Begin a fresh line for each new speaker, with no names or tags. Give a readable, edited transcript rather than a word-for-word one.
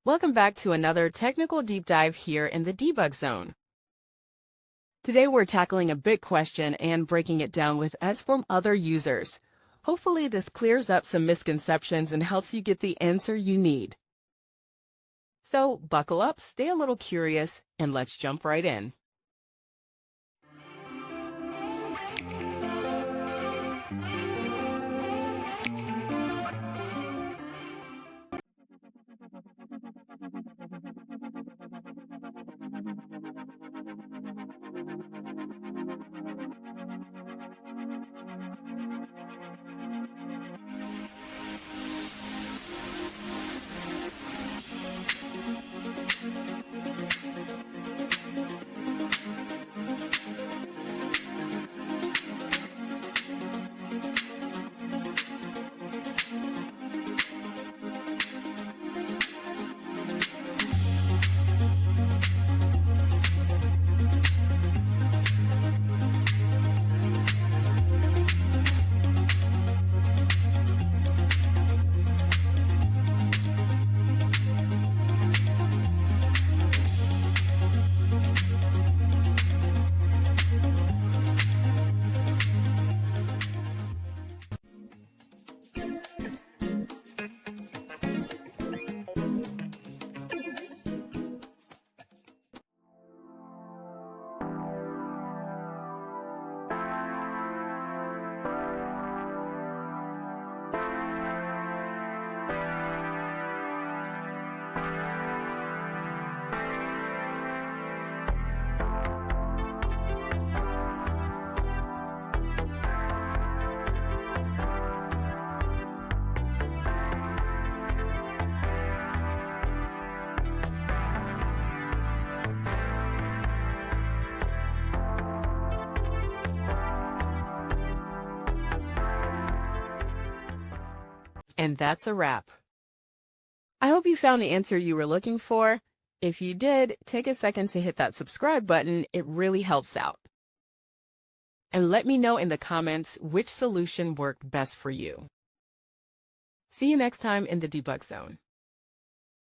Welcome back to another technical deep dive here in the debug zone. Today we're tackling a big question and breaking it down with us from other users. Hopefully this clears up some misconceptions and helps you get the answer you need. So buckle up, stay a little curious, and let's jump right in. And that's a wrap. I hope you found the answer you were looking for. If you did, take a second to hit that subscribe button. It really helps out. And let me know in the comments which solution worked best for you. See you next time in the debug zone.